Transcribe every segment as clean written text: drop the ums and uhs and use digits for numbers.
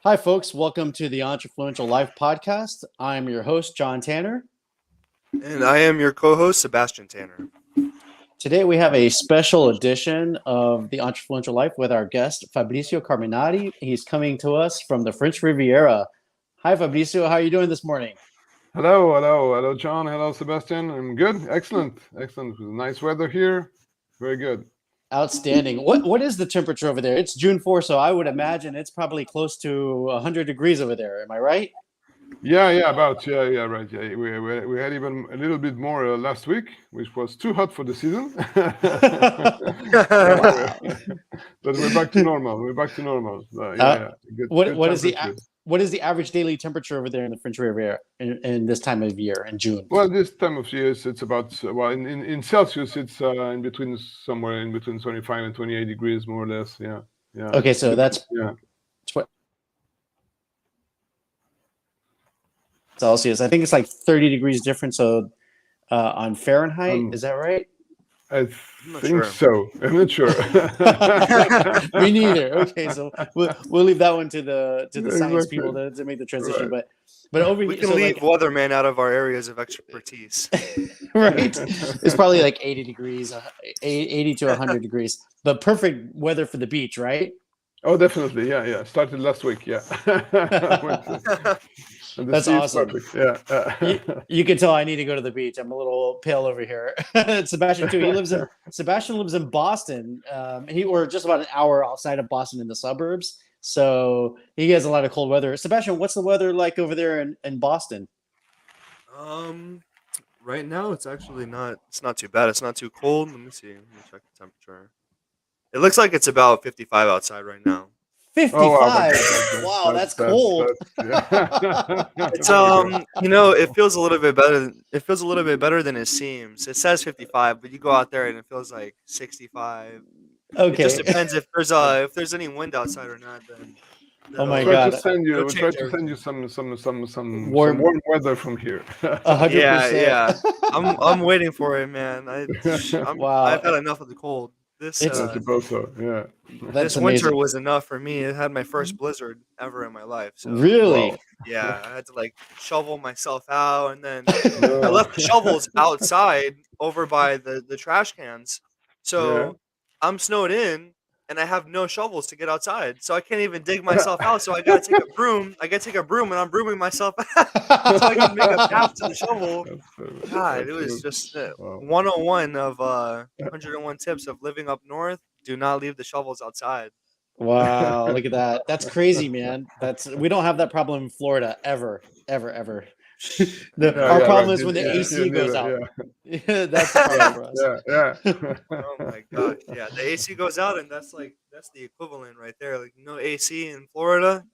Hi, folks. Welcome to the Entrefluential Life podcast. I'm your host, John Tanner. And I am your co-host, Sebastian Tanner. Today, we have a special edition of the Entrefluential Life with our guest, Fabricio Carminati. He's coming to us from the French Riviera. Hi, Fabricio. How are you doing this morning? Hello, John. Hello, Sebastian. I'm good. Excellent. Nice weather here. Very good. Outstanding. What is the temperature over there? It's June 4th, so I would imagine it's probably close to 100 degrees over there. Am I right? Yeah, right. Yeah, we had even a little bit more last week, which was too hot for the season. But we're back to normal. What is the average daily temperature over there in the French Riviera in this time of year in June? Well, this time of year it's about in Celsius it's somewhere in between 25 and 28 degrees more or less. Yeah. Okay, so that's Celsius. I think it's like 30 degrees difference. So on Fahrenheit, is that right? I think so. I'm not sure. Me neither. Okay, so we'll leave that one to the science people to make the transition. Right. But over we can leave weatherman out of our areas of expertise. Right. It's probably like 80 degrees, 80 to 100 degrees. But perfect weather for the beach, right? Oh, definitely. Yeah. Started last week. Yeah. That's awesome. Yeah. You can tell I need to go to the beach. I'm a little pale over here. Sebastian too. Sebastian lives in Boston. We're just about an hour outside of Boston in the suburbs. So he has a lot of cold weather. Sebastian, what's the weather like over there in Boston? Right now it's actually not. It's not too bad. It's not too cold. Let me see. Let me check the temperature. It looks like it's about 55 outside right now. 55. Oh, wow, that's cold. It's it feels a little bit better. It feels a little bit better than it seems. It says 55, but you go out there and it feels like 65. Okay. It just depends if there's any wind outside or not. Then oh my God! We'll try to send you some warm weather from here. 100%. Yeah. I'm waiting for it, man. Wow. I've had enough of the cold. I suppose so. Yeah. This winter was enough for me. It had my first blizzard ever in my life. So, really? Well, yeah, I had to shovel myself out, and then I left the shovels outside over by the trash cans. So I'm snowed in, and I have no shovels to get outside, so I can't even dig myself out. So I gotta take a broom. And I'm brooming myself out so I can make a path to the shovel. God, it was just 101 of 101 tips of living up north. Do not leave the shovels outside. Wow, look at that. That's crazy, man. We don't have that problem in Florida ever. Our problem is when the AC goes out. Yeah, that's the problem for us. Yeah. Oh my God. Yeah, the AC goes out, and that's the equivalent right there. Like no AC in Florida.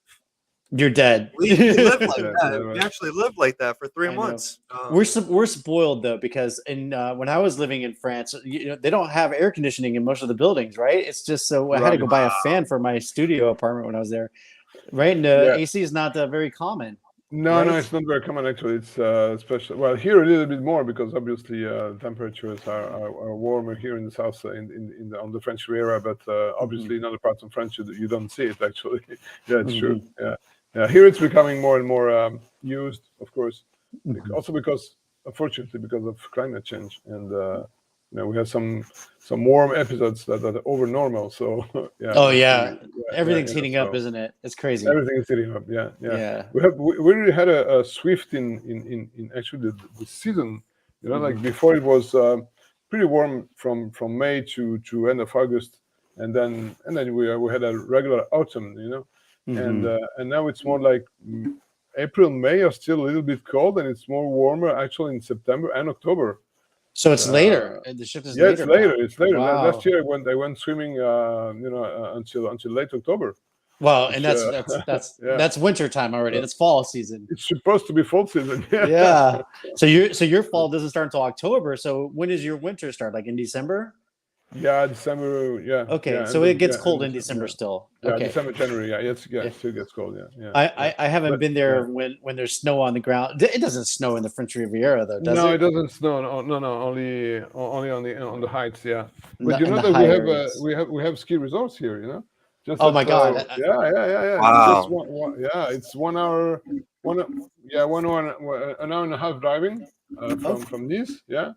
You're dead. We live like that. Right. We actually lived like that for 3 months. We're spoiled though, because when I was living in France, they don't have air conditioning in most of the buildings, right? It's just so I had to go buy a fan for my studio apartment when I was there, right? And AC is not very common. No, it's not very common actually. It's especially here a little bit more because obviously temperatures are warmer here in the south on the French Riviera, but obviously in other parts of France you don't see it actually. Yeah, it's true. Yeah, here it's becoming more and more used, of course. Also because, unfortunately, because of climate change, and we have some warm episodes that are over normal. So yeah. Oh yeah, everything's heating up, isn't it? It's crazy. Everything is heating up. Yeah. We really had a swift in actually the season. Like before it was pretty warm from May to end of August, and then we had a regular autumn. And now it's more like April, May are still a little bit cold, and it's more warmer actually in September and October. So it's later. The shift is later. It's later. Wow. Last year I went swimming, until late October. Well, and that's winter time already. That's fall season. It's supposed to be fall season. Yeah. So your fall doesn't start until October. So when does your winter start? Like in December? Yeah, December. Yeah. Okay, yeah, so it gets cold in December still. Yeah, okay. December, January. Yeah, it still gets cold. Yeah. I haven't been there when there's snow on the ground. It doesn't snow in the French Riviera though, does it? No, it doesn't snow. No, only on the heights. Yeah, but We have ski resorts here. Just Oh at my God. yeah. Just Wow. yeah. It's 1 hour, one hour, an hour and a half driving Oh, from Nice. Yeah,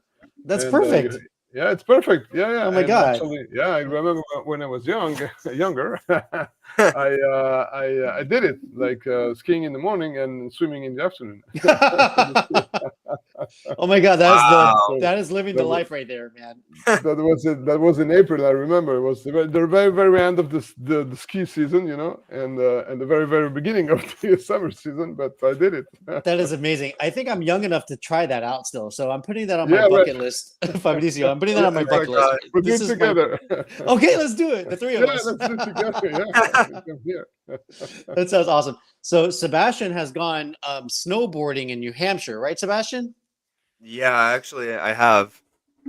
that's and perfect. yeah, it's perfect. Oh Yeah, my and God. actually, yeah, I remember when I was younger, I did it like skiing in the morning and swimming in the afternoon. Oh my God, Wow. So that is living the that was life right there, man. that was in April. I remember it was the very end of the ski season, and the very beginning of the summer season. But I did it. That is amazing. I think I'm young enough to try that out still. So I'm putting that on my Yeah, right. bucket list. Fabricio, I'm putting that Yeah, on my Oh my bucket list. exactly. God. We'll do This it is my together. okay. Let's do it. The three of Yeah, us. let's do it together. Yeah, come here. That sounds awesome. So Sebastian has gone snowboarding in New Hampshire, right, Sebastian? Yeah, actually, I have.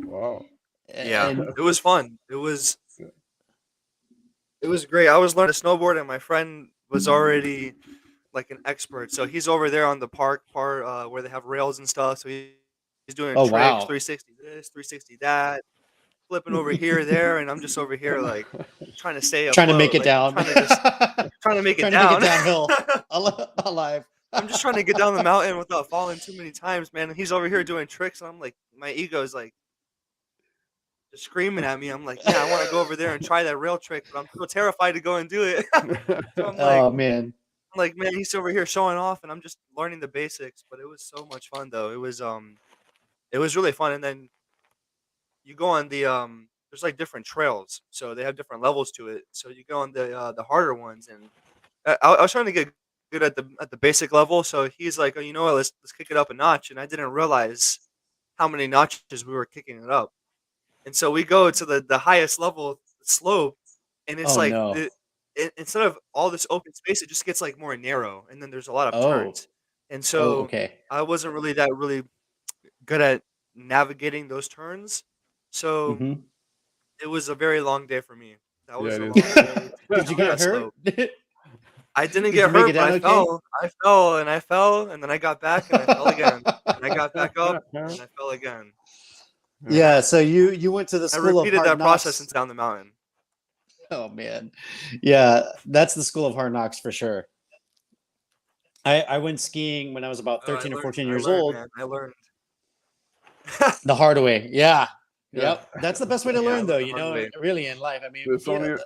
Wow. Yeah, And it was fun. It was great. I was learning to snowboard, and my friend was already like an expert. So he's over there on the park part where they have rails and stuff. So he's doing oh tricks, wow, 360 this, 360 that, flipping over here, there, and I'm just over here like trying to stay trying to make afloat, it like down, trying to make it trying to make it down. downhill, alive. I'm just trying to get down the mountain without falling too many times, man. And he's over here doing tricks, and I'm like, my ego is like just screaming at me. I'm like, yeah, I want to go over there and try that rail trick, but I'm so terrified to go and do it. So Oh man. I'm like, man, he's over here showing off, and I'm just learning the basics. But it was so much fun, though. It was really fun. And then you go on there's like different trails, so they have different levels to it. So you go on the harder ones, and I was trying to get good at the basic level. So he's like, oh, you know what? Let's kick it up a notch. And I didn't realize how many notches we were kicking it up. And so we go to the highest level slope, and it's Oh like no. instead of all this open space, it just gets like more narrow, and then there's a lot of Oh. turns. And Oh so okay. I wasn't really good at navigating those turns. So Hmm. it was a very long day for me. That Yeah, was it a is. long day to get Did you down get that hurt? slope. I didn't Did you get make it hurt, but down I okay? fell. I fell and I fell, and then I got back and I fell again. And I got back up and I fell again. Yeah. So you went to the I school of repeated hard that process knocks. into down the mountain. Oh man. Yeah, that's the school of hard knocks for sure. I went skiing when I was about Oh, 13 or 14 I years learned, old man. I learned. the hard way. Yeah. Yeah. Yep. That's the best way to Yeah, I learn though, learned the hard way. really in life. I mean, There's only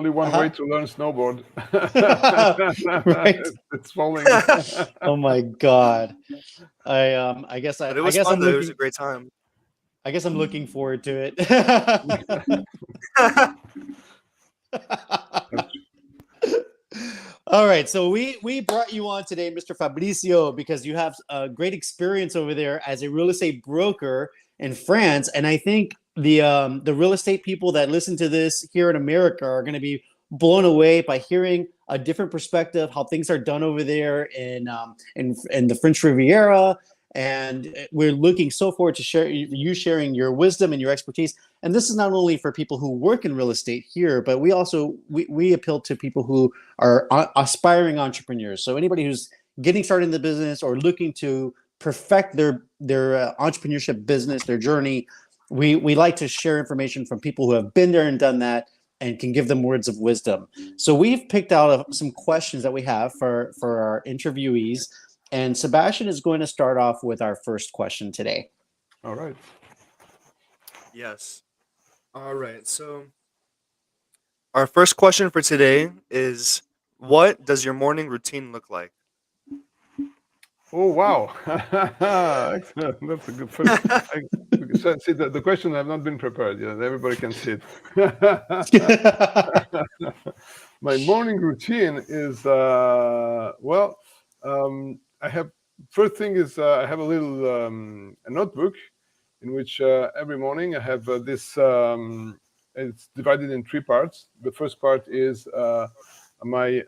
one way uh-huh. to learn snowboard. Right. It's falling. Oh my God. But it I was guess fun I'm though. It was a looking great time. forward to it. All right, so we brought you on today, Mr. Fabricio, because you have a great experience over there as a real estate broker in France, and I think the real estate people that listen to this here in America are going to be blown away by hearing a different perspective, how things are done over there in the French Riviera, and we're looking so forward to you sharing your wisdom and your expertise. And this is not only for people who work in real estate here, but we appeal to people who are aspiring entrepreneurs. So anybody who's getting started in the business or looking to perfect their entrepreneurship business, their journey, we like to share information from people who have been there and done that and can give them words of wisdom. So we've picked out some questions that we have for our interviewees, and Sebastian is going to start off with our first question today. All right. Yes. All right. So our first question for today is, what does your morning routine look like? Oh wow! Excellent. That's a good first. See, the question have not been prepared. Yeah, everybody can see it. My morning routine is I have first thing is I have a little a notebook in which every morning I have this. It's divided in three parts. The first part is my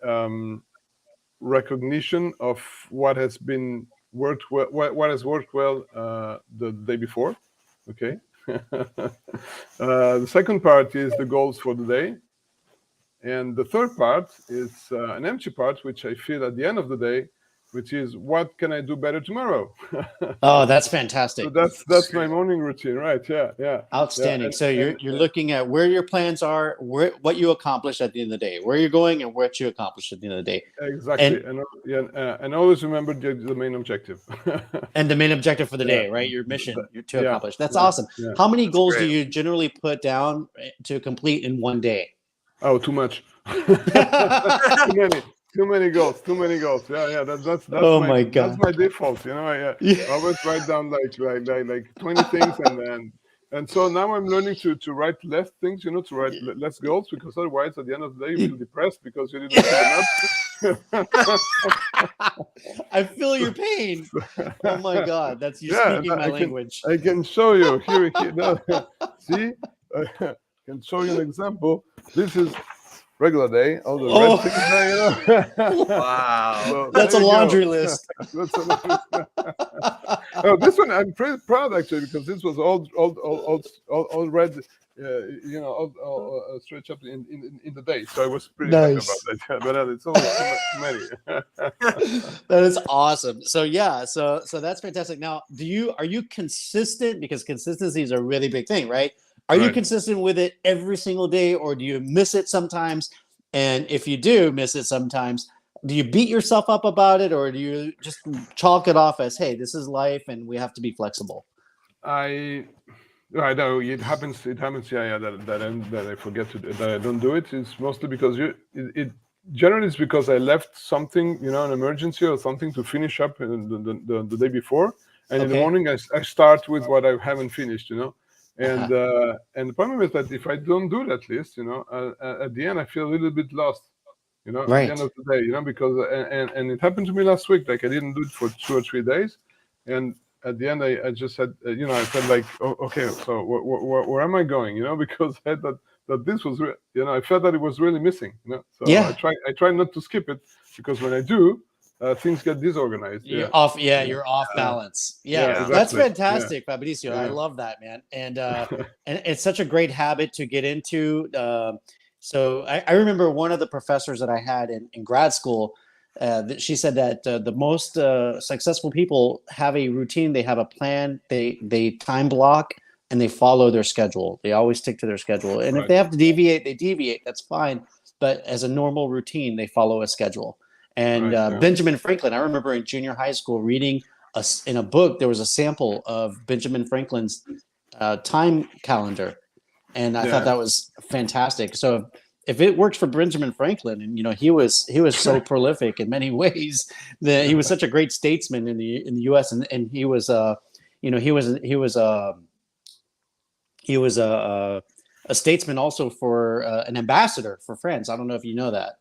recognition of what has been worked well, what has worked well the day before. Okay. The second part is the goals for the day, and the third part is an empty part, which I feel at the end of the day which is what can I do better tomorrow? Oh, that's fantastic. So that's my morning routine, right? Yeah. Outstanding. And, So you're looking at where your plans are, what you accomplished at the end of the day, where you're going, and what you accomplished at the end of the day. exactly. And always remember the main objective. And the main objective for the Yeah. day, right? Your mission to Yeah. accomplish. That's Yeah. awesome. Yeah. How many goals do great. you generally put down to complete in one day? Oh, too much. Too many goals. Yeah. That's Oh my my that's God. my default. I always write down like 20 things, and so now I'm learning to write less things. To write less goals, because otherwise at the end of the day you feel depressed because you didn't fill them up. I feel your pain. Oh my God, that's you speaking my language. I can show you here. No, see, I can show you an example. This is regular day. All the red things there, Wow. So That's a there you go. laundry list. Oh, this one I'm pretty proud actually, because this was all red, all stretched up in the day. So I was pretty happy about that. But it's always too many. That is awesome. So yeah, so that's fantastic. Now, are you consistent? Because consistency is a really big thing, right? Are you Right. consistent with it every single day, or do you miss it sometimes? And if you do miss it sometimes, do you beat yourself up about it, or do you just chalk it off as, hey, this is life and we have to be flexible? I know it happens. Yeah, that I forget that I don't do it. It's mostly because generally it's because I left something, an emergency or something to finish up the day before, and in the Okay. morning I start with what I haven't finished, and Uh-huh. and the problem is that if I don't do that list, at the end I feel a little bit lost, at the Right. end of the day, because and it happened to me last week. Like I didn't do it for 2 or 3 days, and at the end I just said, I felt like, oh, okay, so where am I going? Because I had that this was, I felt that it was really missing. So Yeah. I try not to skip it, because when I do, things get disorganized. You're off. Yeah, you're off balance. Yeah, exactly. that's Yeah. fantastic, Fabricio. I love that, man. And it's such a great habit to get into. So I remember one of the professors that I had in grad school. That she said that the most successful people have a routine. They have a plan. They time block and they follow their schedule. They always stick to their schedule. And if Right. they have to deviate, they deviate. That's fine. But as a normal routine, they follow a schedule. And Right, yeah. Benjamin Franklin, I remember in junior high school reading in a book, there was a sample of Benjamin Franklin's time calendar. And I thought that was fantastic. So if it works for Benjamin Franklin, and he was so prolific in many ways, that he was such a great statesman in the U.S. and he was he was a statesman also for an ambassador for France. I don't know if you know that.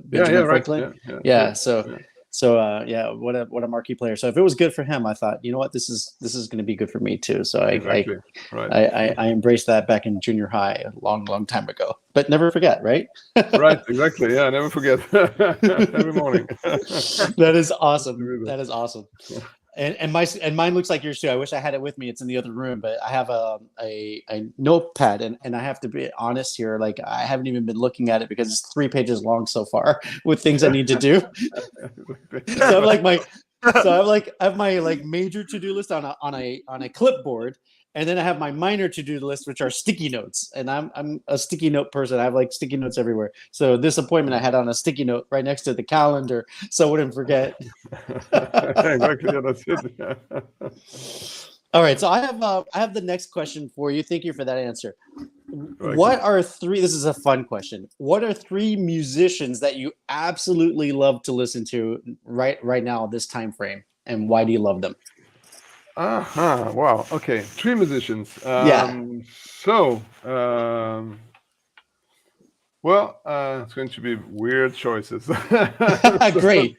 Benjamin Franklin. Right. Yeah. So what a marquee player. So if it was good for him, I thought, you know what, this is going to be good for me too. So Exactly. I embraced that back in junior high a long time ago. But never forget, right? Right. Exactly. Yeah. Never forget. Every morning. That is awesome. That is awesome. And mine looks like yours too. I wish I had it with me. It's in the other room, but I have a notepad, and I have to be honest here. Like, I haven't even been looking at it because it's 3 pages long so far with things I need to do. So I have my like major to-do list on a clipboard, and then I have my minor to-do list, which are sticky notes. And I'm a sticky note person. I have like sticky notes everywhere. So this appointment I had on a sticky note right next to the calendar, so I wouldn't forget. Exactly. Yeah, that's it. All right, so I have the next question for you. Thank you for that answer. Right. What are three? This is a fun question. What are 3 musicians that you absolutely love to listen to right now this time frame, and why do you love them? Wow. Okay. 3 musicians. Yeah. So, well, it's going to be weird choices. Great.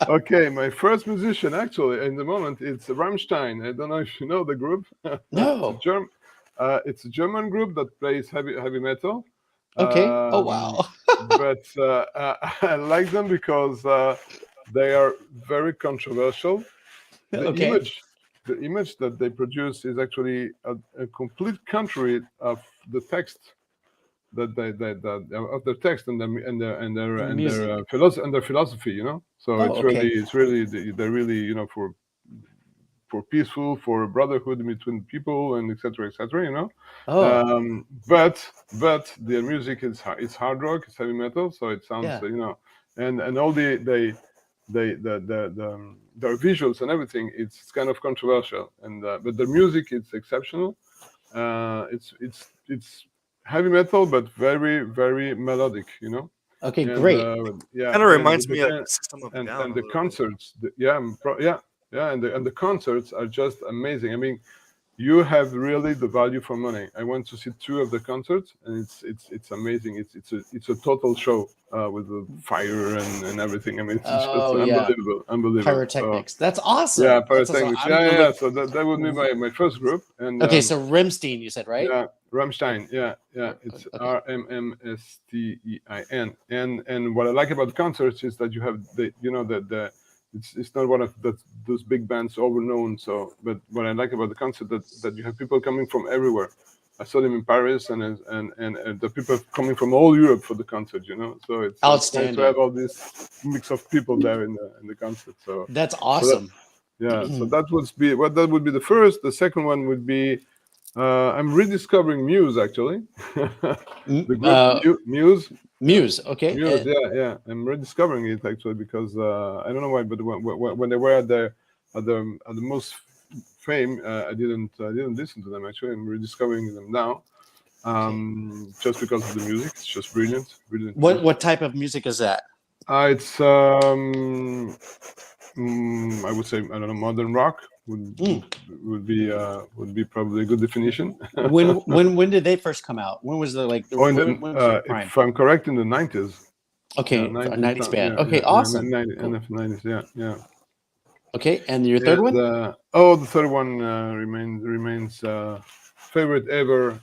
Okay, my first musician, actually, in the moment, it's Rammstein. I don't know if you know the group. No. It's a German group that plays heavy metal. Okay. Oh wow. But I like them because they are very controversial. The image that they produce is actually a complete contrary of the text that of their text and Music. their philosophy, you know. So Oh, okay. they're really, you know, for peaceful, for brotherhood between people, and etc. etc. You know. Oh, But their music is it's hard rock, it's heavy metal, so it sounds, yeah. you know, and all their visuals and everything, it's kind of controversial, and but the music is exceptional. It's heavy metal, but very very melodic, you know. Okay, And great. yeah, Kind of and reminds me of the System of a Down and a the little bit. concerts, yeah, and the concerts are just amazing. I mean, you have really the value for money. I went to see 2 of the concerts, and it's amazing. It's a total show with the fire and everything. I mean, it's just Oh, yeah. unbelievable. So Pyrotechnics. That's yeah, awesome. That's awesome. pyrotechnics. Yeah. So that would be my first group, and Okay, so Rimstein, you said, right? yeah, Rammstein. Yeah, it's Okay. RMMSTEIN. And what I like about the concerts is that you have the it's not one of those big bands overknown. So, but what I like about the concert that you have people coming from everywhere. I saw them in Paris, and the people coming from all Europe for the concert. You know, so it's nice to Outstanding. have all this mix of people there in the concert. So That's so awesome. so that would be the first. The second one would be I'm rediscovering Muse, actually. The group Muse. Muse. Okay. Muse, yeah. I'm rediscovering it, actually, because I don't know why, but when they were at the most fame, I didn't listen to them. Actually, I'm rediscovering them now, just because of the music. It's just brilliant. What type of music is that? It's I would say, I don't know, modern rock would be probably a good definition. When did they first come out? When was the when was their prime? If I'm correct, in the 90s. Okay, Yeah, a 90s band. yeah, Okay, awesome. Cool. 90s, yeah. Okay, and your third one? The third one remains favorite ever.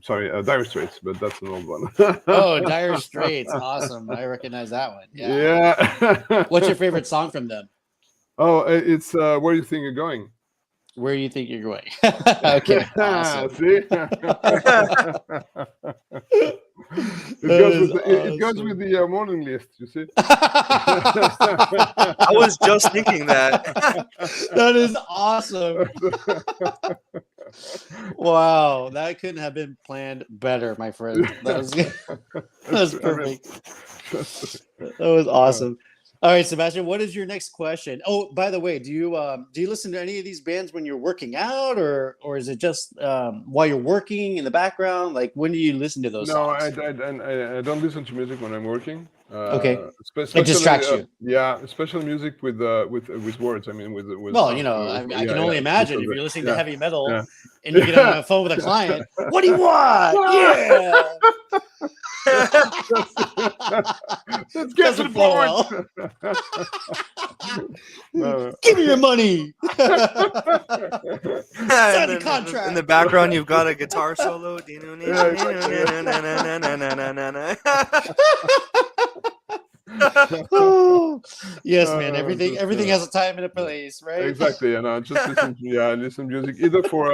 Sorry, Dire Straits, but that's an old one. Oh, Dire Straits. Awesome. I recognize that one. Yeah. Yeah. What's your favorite song from them? Oh, it's Where Do You Think You're Going? Where do you think you're going? Okay, awesome. See? It goes with the morning list, you see? I was just thinking that. That is awesome. Wow, that couldn't have been planned better, my friend. That was perfect. That was awesome. All right, Sebastian, what is your next question? Oh, by the way, do you listen to any of these bands when you're working out, or is it just while you're working in the background? Like, when do you listen to those No, songs? I don't listen to music when I'm working. Okay. Especially, It distracts you. Yeah, especially music with words. I mean, with Well, songs, you know, I can only imagine if you're listening to heavy metal and you get on a phone with a client. What do you want? Yeah. Let's get to the flow point. No. Give me your money. Sign the contract. In the background, you've got a guitar solo. Oh, yes, man. Everything has a time and a place, right? Exactly, and just listen to music either for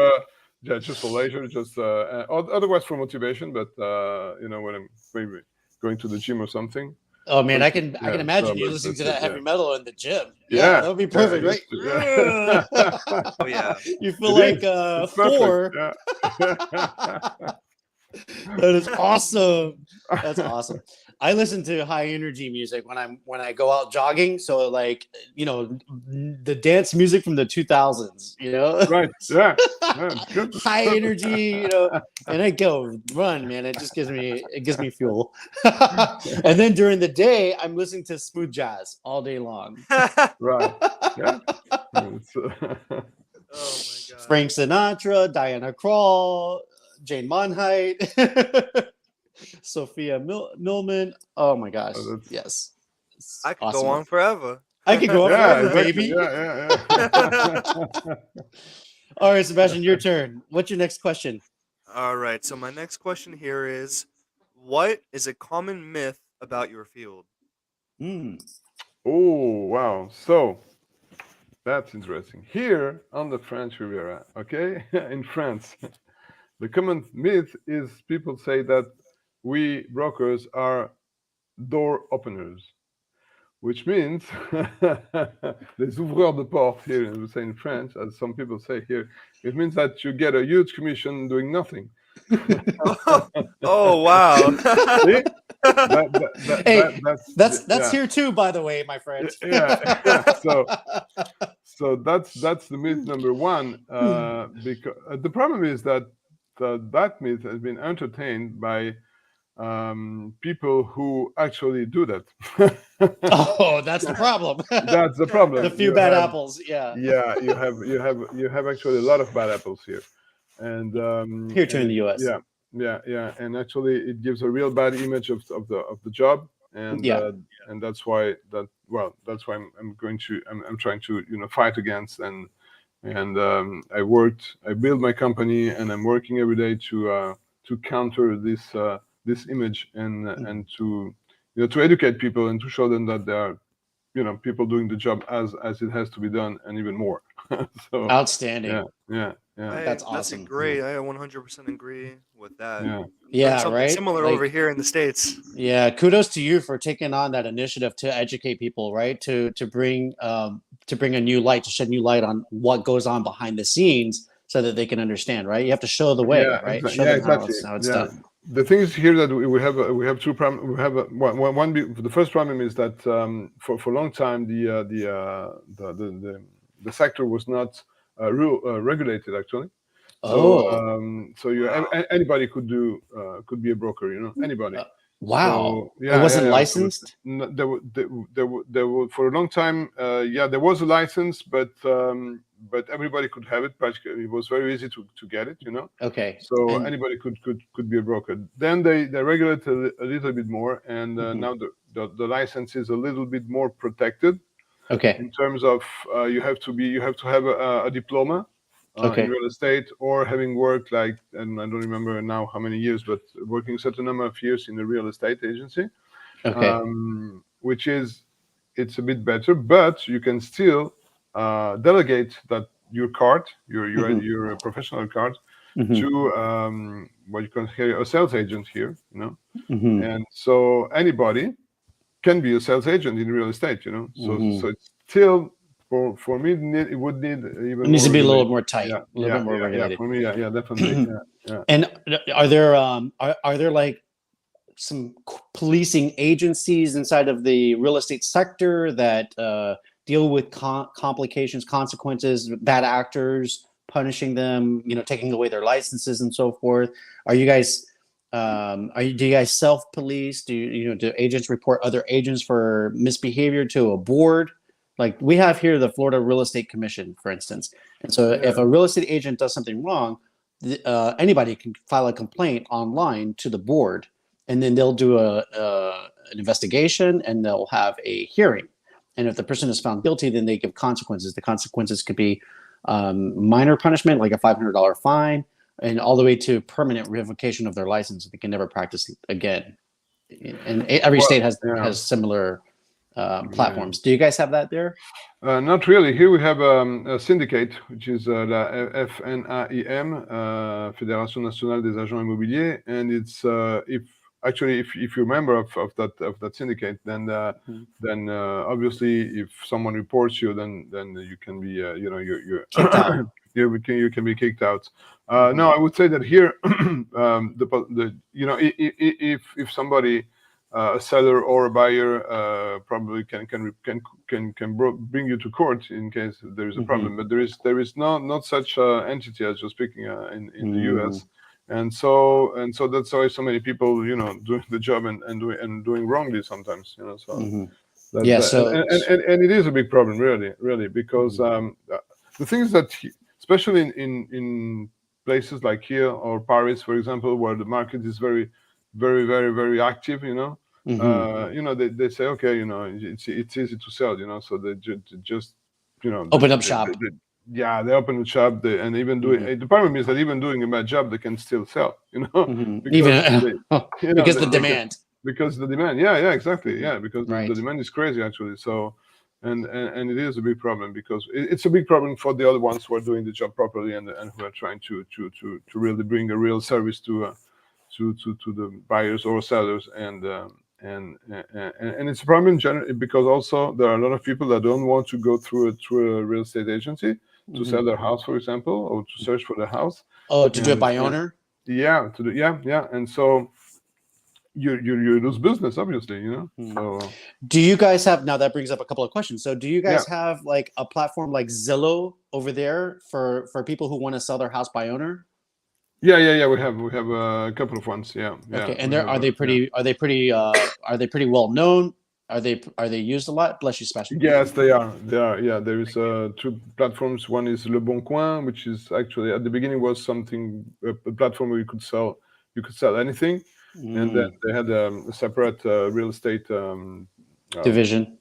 just for leisure, just otherwise for motivation. But when I'm maybe going to the gym or something. Oh man, I can imagine you listening to that heavy metal in the gym. Yeah, that would be perfect, right? Oh yeah, you feel like Thor. Yeah. That is awesome. That's awesome. I listen to high energy music when I go out jogging. So like, the dance music from the 2000s, Right. Yeah. High energy, and I go run, man. It just gives me fuel. And then during the day, I'm listening to smooth jazz all day long. Right. Yeah. Oh my God. Frank Sinatra, Diana Krall, Jane Monheit. Sophia Millman. Oh my gosh. Yes. I could go on forever. I could go on forever, exactly. baby. Yeah. All right, Sebastian, your turn. What's your next question? All right. So my next question here is, what is a common myth about your field? Oh, wow. So that's interesting. Here on the French Riviera, okay, in France, The common myth is people say that we brokers are door openers, which means les ouvreurs de porte here, we say in French, as some people say here, it means that you get a huge commission doing nothing. Oh wow. See? Hey, that's yeah. here too, by the way, my friend. Yeah. So that's the myth number one. Because the problem is that that myth has been entertained by people who actually do that. Oh, that's the problem. That's the problem. The few bad apples. Yeah. Yeah, you have actually a lot of bad apples here, and Here too in the U.S. Yeah, and actually it gives a real bad image of the job, and and that's why I'm trying to fight against, and I built my company, and I'm working every day to counter this image, and to educate people and to show them that there are people doing the job as it has to be done, and even more. So outstanding. Yeah. That's awesome. That's great. I 100% agree with that. Yeah, something right. Similar over here in the States. Yeah, kudos to you for taking on that initiative to educate people, right? To bring a new light, to shed new light on what goes on behind the scenes, so that they can understand, right? You have to show the way, right? Show them exactly. how it's done. The thing is here that we have two problems. We have one. The first problem is that for a long time the sector was not regulated actually. So anybody could be a broker. Anybody. Wow. So, it wasn't licensed. There were for a long time. There was a license, but everybody could have it. Practically, it was very easy to get it. Okay. So anybody could be a broker. Then they regulated a little bit more, and now the license is a little bit more protected. Okay. In terms of you have to have a diploma. In real estate, or having worked and I don't remember now how many years, but working a certain number of years in a real estate agency, which is, it's a bit better, but you can still delegate that your card, your professional card, to what you consider a sales agent here, and so anybody can be a sales agent in real estate, so it's still. For me, it would need even. It needs to be a little more tight, a little bit more regulated. Yeah, for me, definitely. And are there like some policing agencies inside of the real estate sector that deal with complications, consequences, bad actors, punishing them, taking away their licenses and so forth? Are you guys? Do you guys self-police? Do agents report other agents for misbehavior to a board? Like we have here the Florida Real Estate Commission, for instance. And so if a real estate agent does something wrong, anybody can file a complaint online to the board, and then they'll do an investigation, and they'll have a hearing. And if the person is found guilty, then they give consequences. The consequences could be minor punishment, like a $500 fine, and all the way to permanent revocation of their license. They can never practice again. And every state has similar platforms. Do you guys have that there? Not really. Here we have a syndicate, which is la FNAIM, Fédération Nationale des Agents Immobiliers, and it's if you're a member of that syndicate, then obviously if someone reports you, then you can be you're kicked out. You can be kicked out. No, I would say that here if somebody, a seller or a buyer, probably can bring you to court in case there is a problem. But there is not such entity as you're speaking in the US, and so that's why so many people doing the job and doing wrongly sometimes. So and it is a big problem, really, because the thing is that especially in places like here or Paris, for example, where the market is very, very, very, very active, they say, okay, it's easy to sell, so they just, open up shop. They open a shop, and even doing. The problem is that even doing a bad job, they can still sell, because the demand. Because the demand, exactly, because the demand is crazy actually. So and it is a big problem because it's a big problem for the other ones who are doing the job properly and who are trying to really bring a real service to the buyers or sellers, and it's a problem generally because also there are a lot of people that don't want to go through a real estate agency to sell their house, for example, or to search for the house. Oh, to do it by owner? Yeah, and so you lose business, obviously, So do you guys have, now that brings up a couple of questions. So do you guys have like a platform like Zillow over there for people who want to sell their house by owner? Yeah. We have a couple of ones. Yeah. Okay, and are they pretty well known? Are they used a lot? Bless you, Sebastian. Yes, they are. Yeah, there is two platforms. One is Le Bon Coin, which is actually at the beginning was a platform where you could sell anything, and then they had a separate real estate division.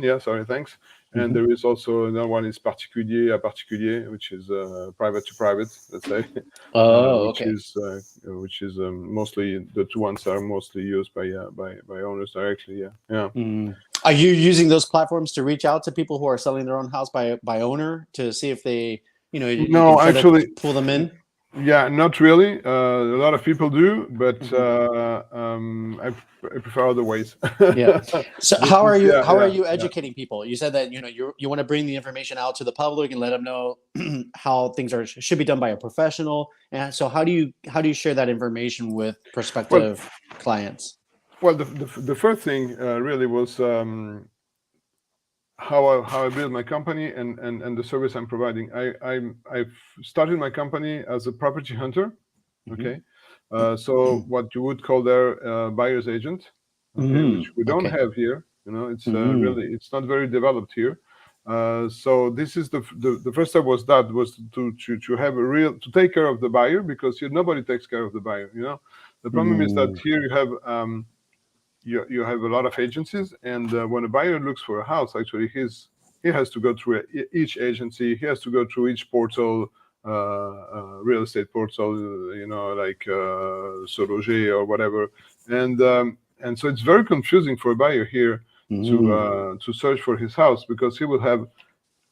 Yeah, sorry, thanks. And there is also another one is particulier à particulier, which is private to private, let's say. Which is mostly the two ones are mostly used by owners directly. Yeah. Are you using those platforms to reach out to people who are selling their own house by owner to see if they, no, actually pull them in? Yeah, not really. A lot of people do, but I prefer other ways. Yeah. So how are you educating people? You said that you want to bring the information out to the public and let them know how things should be done by a professional. And so how do you share that information with prospective clients? Well, the first thing really was how I build my company and the service I'm providing. I've started my company as a property hunter. Okay. So what you would call their buyer's agent, which we don't have here. It's really, it's not very developed here. So this is the first step was to have to take care of the buyer, because nobody takes care of the buyer. The problem is that here you have you have a lot of agencies, and when a buyer looks for a house, actually he has to go through each agency. He has to go through each portal, real estate portal, like Soroger or whatever, and so it's very confusing for a buyer here to search for his house, because he will have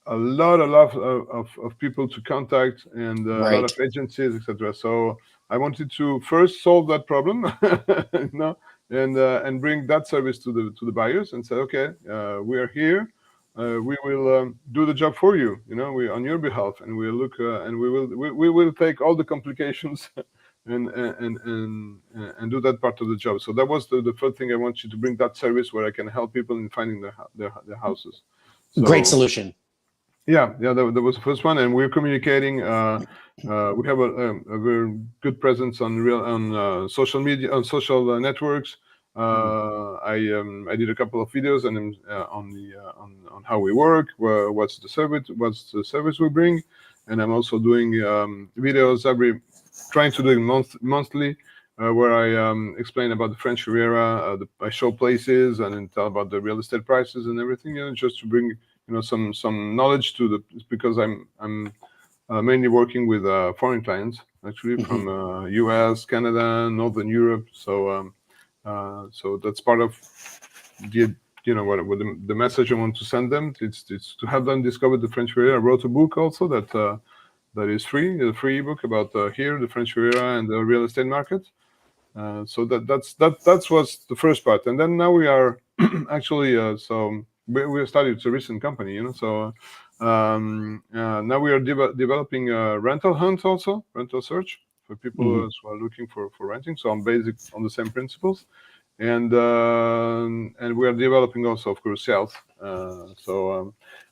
a lot of people to contact and a lot of agencies, etc. So I wanted to first solve that problem, and bring that service to the buyers and say, okay, we are here, we will do the job for you, we on your behalf, and we'll look and we will take all the complications and do that part of the job. So that was the first thing. I want you to bring that service where I can help people in finding their houses. So, great solution. Yeah, that was the first one, and we're communicating. We have a very good presence on social media, on social networks. I did a couple of videos on how we work, what's the service we bring, and I'm also doing videos trying to do it monthly, where I explain about the French Riviera. I show places and then tell about the real estate prices and everything, just to bring some knowledge because I'm mainly working with foreign clients, actually, from US, Canada, Northern Europe. So that's part of the message I want to send them. It's to have them discover the French Riviera. I wrote a book also that is free, a free ebook about the French Riviera and the real estate market. So that was the first part, and then now we are actually we started. It's a recent company, so now we are developing a rental hunt, also rental search for people who are looking for renting. So I'm based on the same principles, and we are developing also, of course, sales.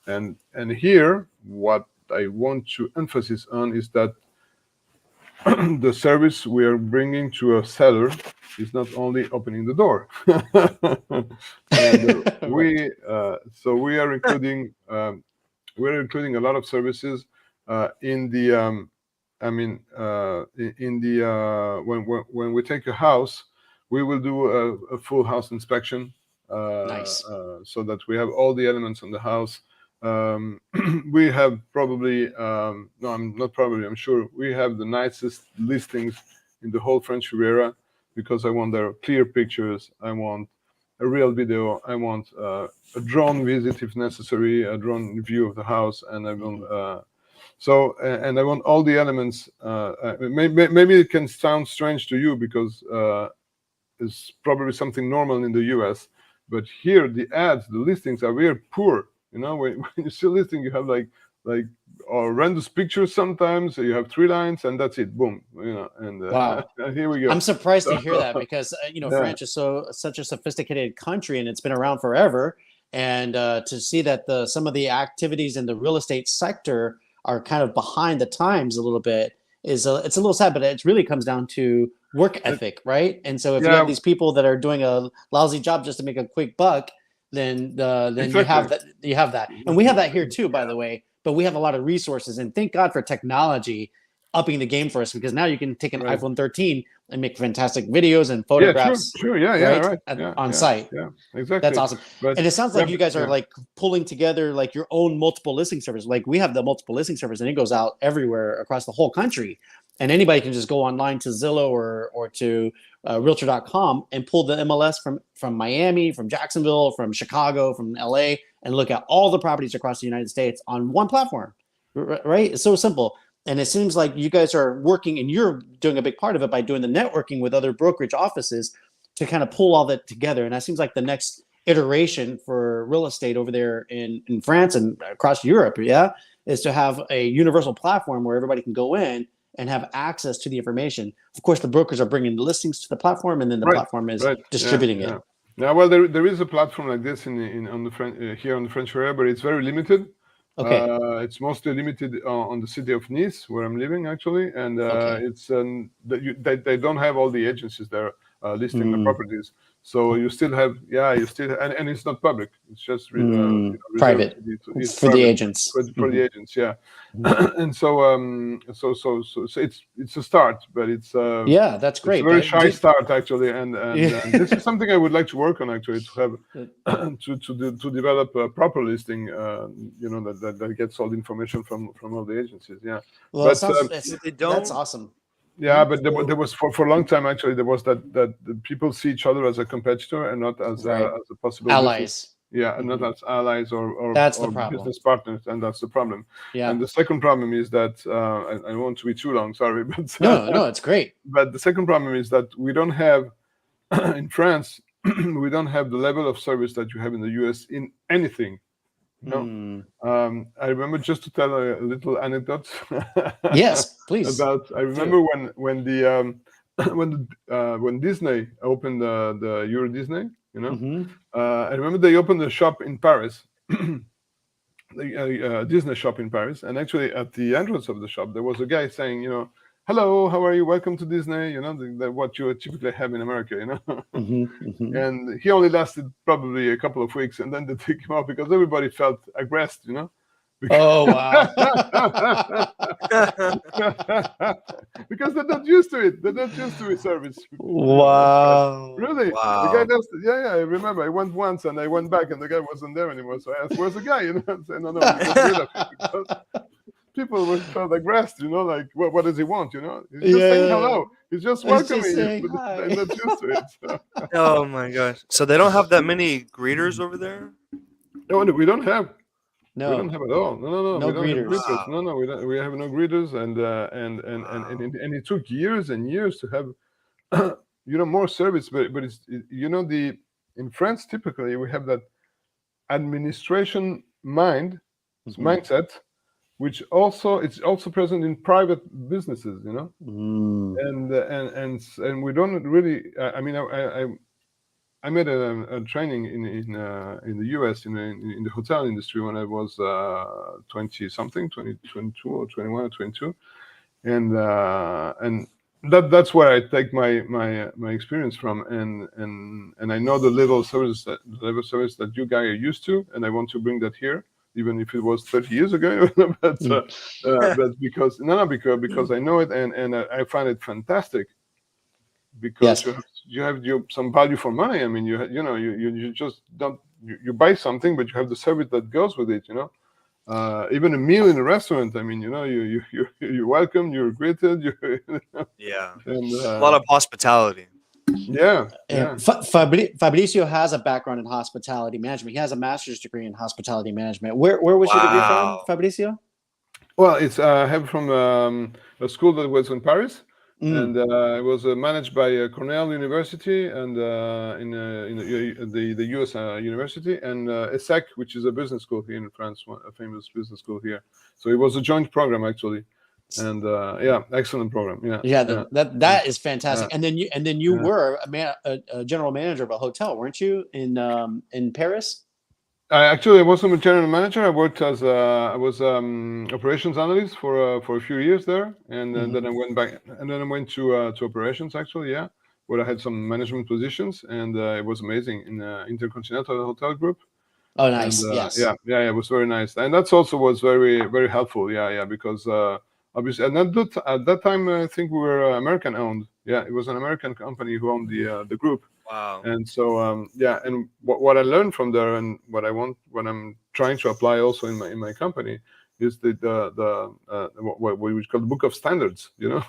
And here what I want to emphasize on is that the service we are bringing to a seller is not only opening the door. And we are including a lot of services in the when we take a house, we will do a full house inspection. Nice. So that we have all the elements on the house. We have probably I'm sure we have the nicest listings in the whole French Riviera, because I want their clear pictures. I want a real video. I want a drone visit if necessary, a drone view of the house, and I will. And I want all the elements. Maybe it can sound strange to you because it's probably something normal in the U.S. But here, the ads, the listings are very poor. You know, when you see a listing, you have like horrendous pictures sometimes. So you have 3 lines, and that's it. Boom. You know, and Wow. and here we go. I'm surprised to hear that because Yeah. France is such a sophisticated country and it's been around forever. And to see that some of the activities in the real estate sector are kind of behind the times a little bit it's a little sad, but it really comes down to work ethic, right? And so if you have these people that are doing a lousy job just to make a quick buck, then Exactly. you have that, and we have that here too, by the way. But we have a lot of resources, and thank God for technology upping the game for us, because now you can take an iPhone 13 and make fantastic videos and photographs. Yeah, true. Yeah, on site. Yeah, exactly. That's awesome. And it sounds like you guys are like pulling together like your own multiple listing service. Like we have the multiple listing service, and it goes out everywhere across the whole country. And anybody can just go online to Zillow or to Realtor.com and pull the MLS from Miami, from Jacksonville, from Chicago, from LA, and look at all the properties across the United States on one platform. Right? It's so simple. And it seems like you guys are working, and you're doing a big part of it by doing the networking with other brokerage offices to kind of pull all that together. And that seems like the next iteration for real estate over there in France and across Europe, is to have a universal platform where everybody can go in and have access to the information. Of course, the brokers are bringing the listings to the platform, and then the platform is distributing it. Yeah, well, there is a platform like this here on the French Riviera, but it's very limited. Okay. It's mostly limited on the city of Nice, where I'm living actually, and it's they don't have all the agencies there listing the properties. So you still have, and it's not public. It's just private for the agents. For the agents, yeah. And so it's a start, but it's that's great. It's a very shy start actually, and this is something I would like to work on actually, to have to develop a proper listing, that gets all the information from all the agencies. Yeah. Well, that's awesome. Yeah, but there was for a long time actually there was that the people see each other as a competitor and not as a possible allies. Business. Yeah, and not as allies or business partners, and that's the problem. Yeah. And the second problem is that I don't want to be too long, sorry, but no, it's great. But the second problem is that we don't have in France we don't have the level of service that you have in the US in anything. No. I remember, just to tell a little anecdote. Yes, please. I remember when Disney opened the Euro Disney, I remember they opened a shop in Paris, the Disney shop in Paris, and actually at the entrance of the shop there was a guy saying, hello, how are you? Welcome to Disney. What you typically have in America, And he only lasted probably a couple of weeks, and then they took him out because everybody felt aggressed, Oh, wow. Because they're not used to it. They're not used to service. Wow. Really? Wow. The guy just, I remember. I went once and I went back and the guy wasn't there anymore. So I asked, where's the guy? And said, no, we got rid of him. Because people felt aggressed, like, what does he want? He's just saying hello. He's just welcoming you. They're not used to it. So. Oh my gosh. So they don't have that many greeters over there? No, we don't have. No, we don't have at all. No. No we don't greeters. Have greeters. No, we don't. We have no greeters, and it took years and years to have, more service. But it's in France typically we have that administration mindset, which it's also present in private businesses. And we don't really. I made a training in the US in the hotel industry when I was 20-something, 22 or 21 or 22, and that's where I take my experience from, and I know the level of service that you guys are used to, and I want to bring that here, even if it was 30 years ago, but because I know it, and I find it fantastic. Because you have some value for money. I mean, you just don't you buy something, but you have the service that goes with it. Even a meal in a restaurant. I mean, you're welcome, you're greeted. Yeah, and a lot of hospitality. Yeah, And yeah. Fabricio has a background in hospitality management. He has a master's degree in hospitality management. Where was your degree from, Wow. Fabricio? Well, it's I have from a school that was in Paris, Mm. and it was managed by Cornell University and in the U.S. University, and ESSEC, which is a business school here in France, a famous business school here. So it was a joint program actually, and yeah, excellent program. Yeah, Yeah, yeah, that is yeah, fantastic. And then you yeah. were a general manager of a hotel, weren't you, in Paris? I wasn't a general manager. I worked as I was operations analyst for a few years there, and Mhm. then I went back, and then I went to operations actually, yeah, where I had some management positions, and it was amazing in Intercontinental Hotel Group, Oh, and nice. Yes. yeah, it was very nice, and that's also was very helpful, yeah, because obviously, and at that time I think we were American owned, yeah, it was an American company who owned the group. Wow. And so yeah, and what I learned from there, and what I'm trying to apply also in my company, is the what we would call the book of standards, you know.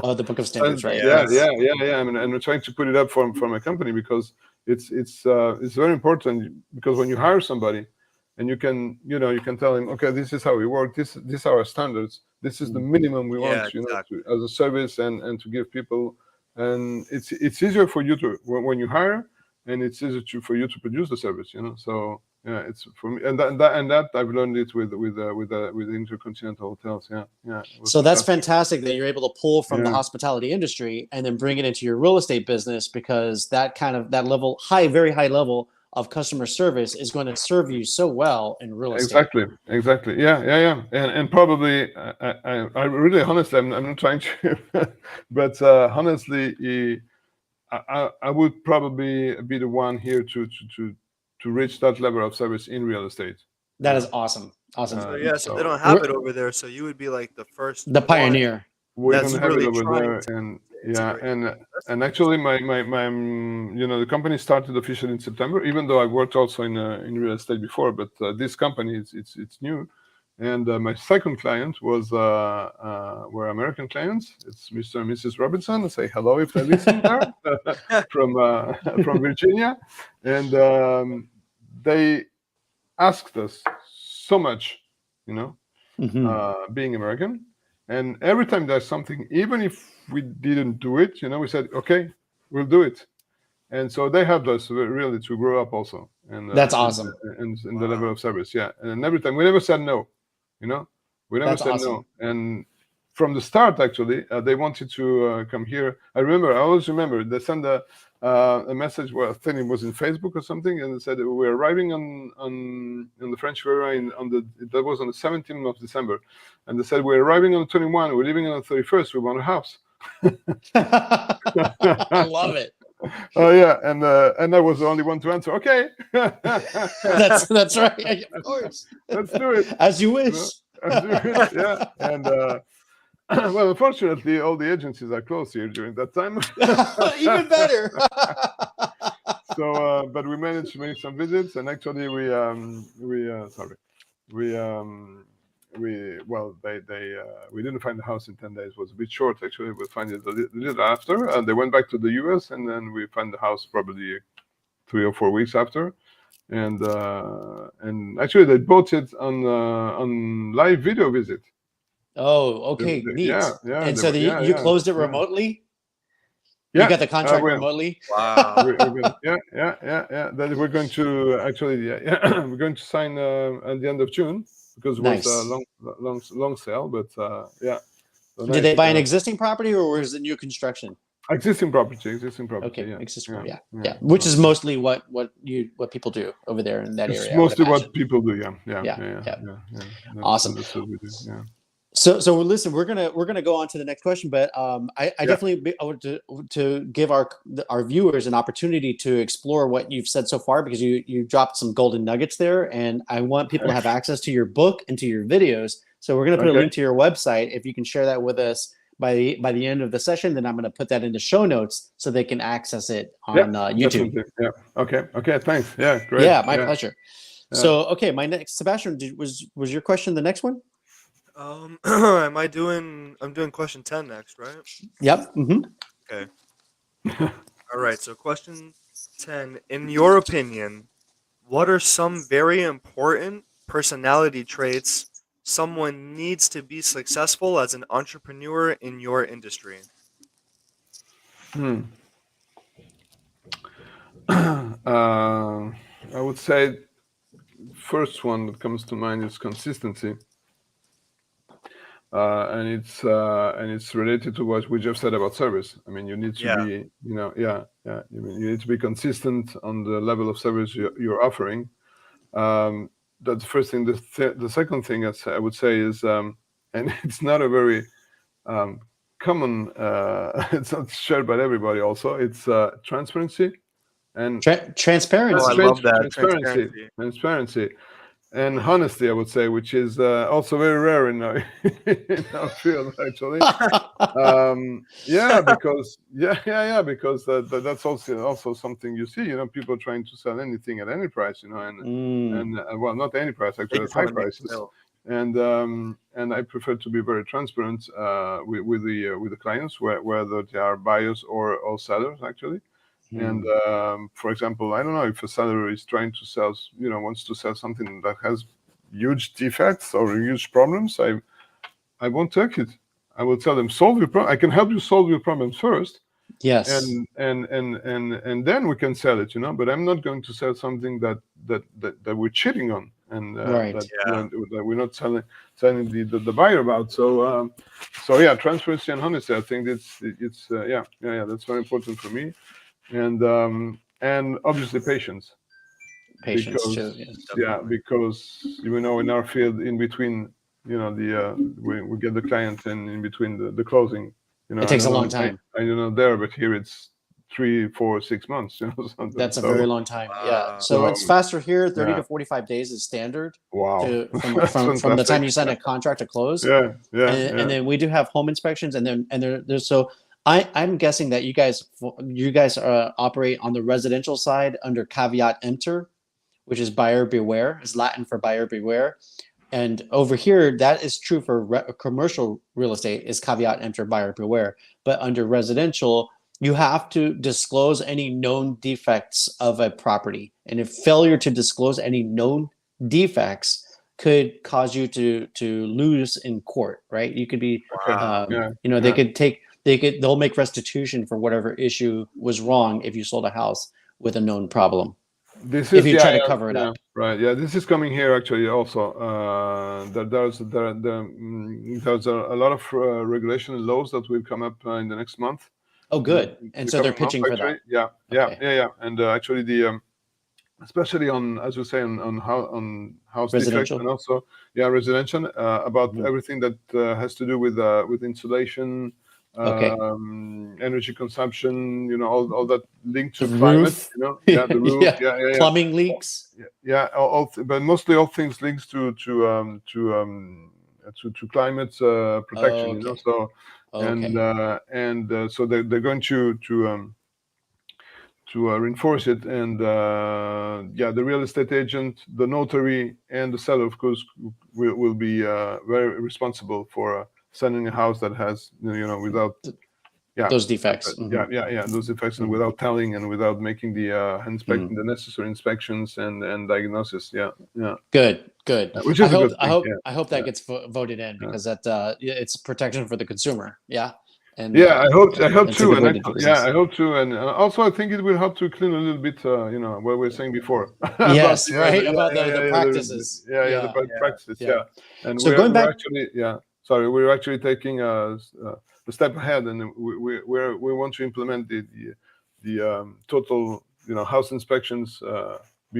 Oh, the Book of Standards, right? Yeah, Yes. yeah. I mean, and we're trying to put it up for my company, because it's very important, because when you hire somebody, and you can tell him, okay, this is how we work, these are our standards, this is the minimum we Yeah, want, exactly. as a service, and to give people, and it's easier for you to when you hire, and it's easier for you to produce the service, so yeah, it's for me, and that I've learned it with Intercontinental Hotels. Yeah, it was So that's fantastic. fantastic that you're able to pull from the Yeah, hospitality industry and then bring it into your real estate business, because that level, very high level of customer service is going to serve you so well in real estate. exactly. Yeah. And probably, I really, honestly, I'm not trying to, but honestly, I would probably be the one here to reach that level of service in real estate. That is awesome. Awesome. So yeah, so they So don't have We're it over there. So you would be like the first the one pioneer. we that's don't have it really over trying there, to and yeah, integrate. and That's and interesting. actually, my the company started officially in September. Even though I worked also in real estate before, but this company it's new. And my second client were American clients. It's Mr. and Mrs. Robinson. Say hello if they listen there, from from Virginia, and they asked us so much, you know, Mhm. being American. And every time there's something, even if we didn't do it, we said, okay, we'll do it. And so they helped us really to grow up also, and That's awesome. in the level Wow. of service. Yeah. And every time we never said no, you know, we never That's said awesome. no. And from the start, actually, they wanted to come here. I always remember they sent a message. Well, I think it was in Facebook or something, and it said we're arriving on the French Riviera that was on the 17th of December, and they said we're arriving on the 21st, we're leaving on the 31st, we want a house. I love it. Oh yeah, and I was the only one to answer. Okay, That's right. Of course. let's do it. As you You wish. know, let's do it. Yeah, and well, unfortunately, all the agencies are closed here during that time. Even better. So, but we managed to make some visits, and actually, we didn't find the house in 10 days. It was a bit short actually. We find it a little after, and they went back to the US, and then we found the house probably 3 or 4 weeks after, and actually they bought it on live video visit. Oh, okay, neat. Yeah, And so you yeah, closed it yeah, remotely? You yeah. got the contract We remotely? Wow. yeah. That we're going to actually, yeah, we're going to sign at the end of June, because it was a Nice. long sale, but yeah, so Did they nice. buy an existing property, or was it new construction? Existing property, Okay, yeah, existing yeah, property. Yeah, yeah. yeah. Which is Yeah. mostly what people do over there in that It's area, I would mostly imagine. what people do. Yeah. Yeah. That's Awesome. what we do. Yeah. So listen, we're gonna go on to the next question, but I Yeah. definitely I want to give our viewers an opportunity to explore what you've said so far, because you dropped some golden nuggets there, and I want people to have access to your book and to your videos. So we're gonna put a Okay. link to your website. If you can share that with us by the end of the session, then I'm gonna put that in the show notes so they can access it on YouTube. Definitely. Yeah. Okay. Thanks. Yeah. Great. Yeah, my pleasure. Yeah. So okay, my next Sebastian, was your question the next one? Am I doing? I'm doing question 10 next, right? Yep. Mm-hmm. Okay. All right. right. So question 10. In your opinion, what are some very important personality traits someone needs to be successful as an entrepreneur in your industry? Hmm. I would say first one that comes to mind is consistency, and it's related to what we just said about service. I mean, you need to Yeah. be, yeah. I mean, you need to be consistent on the level of service you're offering. That's the first thing. The second thing I would say is, and it's not a very common, it's not shared by everybody. Also, it's transparency and Oh, Transparency. I love that transparency, transparency. and honesty, I would say, which is also very rare in our, in our field, actually. Because that's also something you see. People trying to sell anything at any price, and well, not any price, They actually, at just high want to make a prices. sale. And I prefer to be very transparent with the clients, whether they are buyers or sellers, actually. And for example, I don't know if a seller is trying to sell, wants to sell something that has huge defects or huge problems. I won't take it. I will tell them, solve your problem. I can help you solve your problems first, Yes. and then we can sell it. But I'm not going to sell something that we're cheating on, and Right. that we're not selling the buyer about. So yeah, transparency and honesty. I think it's that's very important for me. And obviously patience, Patience because too. Yes. because in our field, in between we get the client, and in between the closing, It takes a long time. I don't know there, but here it's 3, 4, 6 months, something. That's a So, very long time. Yeah. Wow. So it's faster here. 30 yeah. to 45 days is standard Wow. from That's the time fantastic. you sign a contract to close. Yeah. And then we do have home inspections, and there's so I'm guessing that you guys operate on the residential side under caveat emptor, which is buyer beware. Is Latin for buyer beware. And over here, that is true for commercial real estate, is caveat emptor, buyer beware. But under residential, you have to disclose any known defects of a property. And if failure to disclose any known defects could cause you to lose in court, right? You could be, Wow. they'll make restitution for whatever issue was wrong if you sold a house with a known problem. This If is you try to cover it up. right. Yeah, this is coming here actually also. There's a lot of regulation and laws that will come up in the next month. Oh, good. In And the so they're coming month, pitching for that. actually. Yeah. And actually especially on, as you say, on house defects, Residential. and also residential, about everything that has to do with insulation, energy consumption, all that linked to The climate, roof. the roof, Yeah. Plumbing leaks. but mostly all things links to climate protection, Okay. So Okay. and so they're going to reinforce it, and the real estate agent, the notary, and the seller, of course, will be very responsible for selling a house that has without those defects. Those defects, and without telling, and without making the necessary inspections and diagnosis. Good. Which is a good thing. I hope that gets voted in, because that it's protection for the consumer. Yeah. And I hope too, and I hope too, and also I think it will help to clean a little bit, what we were saying before. Yes, about the practices. The bad practices. And so we're actually, we're actually taking a step ahead, and we want to implement the total house inspections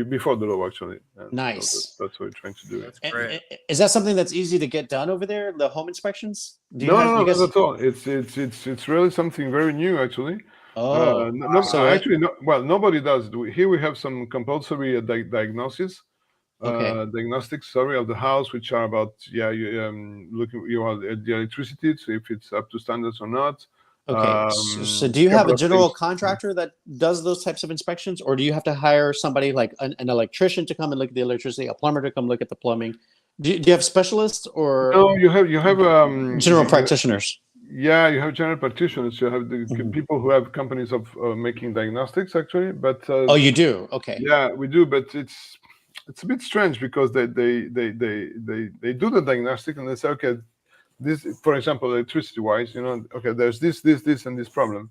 before the law, actually. And nice. So that's what we're trying to do. That's great. Is that something that's easy to get done over there, the home inspections? No, not at all. It's really something very new, actually. Nobody does it. Here we have some compulsory diagnosis. Diagnostics, of the house, which are about looking at the electricity, so if it's up to standards or not. Okay, so do you have a general contractor that does those types of inspections, or do you have to hire somebody like an electrician to come and look at the electricity, a plumber to come look at the plumbing? Do you have specialists, or no? You have general practitioners? Yeah, you have general practitioners. You have the people who have companies of making diagnostics, actually. But Oh, you do? Okay. yeah, we do. But it's a bit strange because they do the diagnostic and they say, okay, this, for example, electricity wise, okay, there's this and this problem,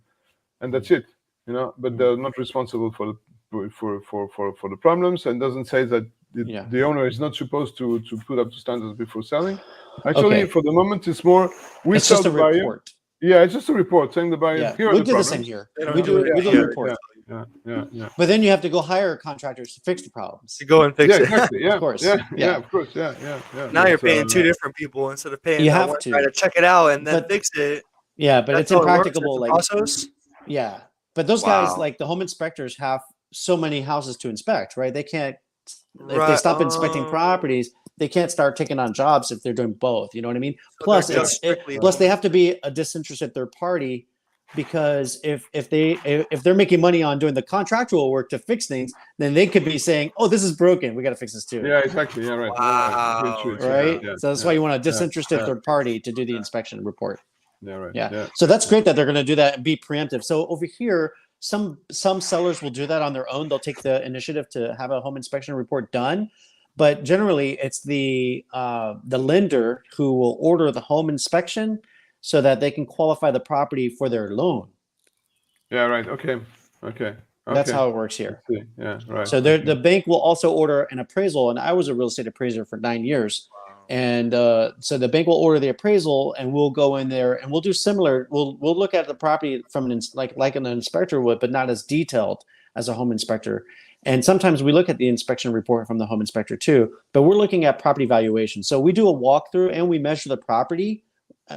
and that's it, but they're not responsible for the problems, and doesn't say that the owner is not supposed to put up to standards before selling. Actually, for the moment, it's more it's sell just the a buyer. report. Yeah, it's just a report saying the buyer, here are we the do problems. the same here. They don't We do the report. Yeah. But then you have to go hire contractors to fix the problems. To go and fix it. Exactly. Yeah, Of course. Yeah, of course. Yeah. Now you're paying two different people instead of paying You that have one to. guy to check it out and then fix it. Yeah, but That's it's how it works. impracticable. It's a Like process. yeah, but those guys, Wow. like the home inspectors, have so many houses to inspect, right? They can't. If they Right. stop inspecting properties, they can't start taking on jobs if they're doing both. You know what I mean? So Plus, they're just strictly plus they home. have to be a disinterested third party, because if they're making money on doing the contractual work to fix things, then they could be saying, "Oh, this is broken. We got to fix this too." Yeah, exactly. Yeah, right. Wow. True. Right. Yeah, So that's why you want a disinterested third party to do the inspection report. Yeah, right. Yeah. So that's great that they're going to do that and be preemptive. So over here, some sellers will do that on their own. They'll take the initiative to have a home inspection report done, but generally it's the lender who will order the home inspection so that they can qualify the property for their loan. Yeah, right. Okay. That's how it works here. Yeah, right. So the bank will also order an appraisal, and I was a real estate appraiser for 9 years. And so the bank will order the appraisal, and we'll go in there and we'll do similar. We'll look at the property from like an inspector would, but not as detailed as a home inspector. And sometimes we look at the inspection report from the home inspector too, but we're looking at property valuation. So we do a walkthrough and we measure the property.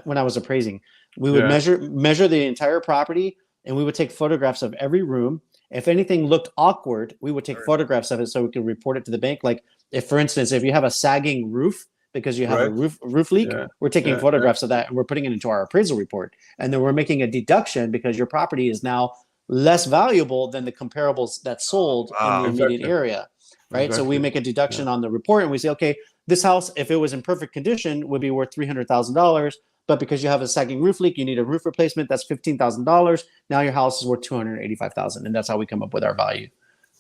When I was appraising, we would measure the entire property, and we would take photographs of every room. If anything looked awkward, we would take photographs of it so we could report it to the bank. Like if, for instance, if you have a sagging roof because you have a roof leak, we're taking photographs of that and we're putting it into our appraisal report. And then we're making a deduction because your property is now less valuable than the comparables that sold in the immediate area, right? So we make a deduction on the report and we say, okay, this house, if it was in perfect condition, would be worth $300,000. But because you have a sagging roof leak, you need a roof replacement. That's $15,000. Now your house is worth $285,000, and that's how we come up with our value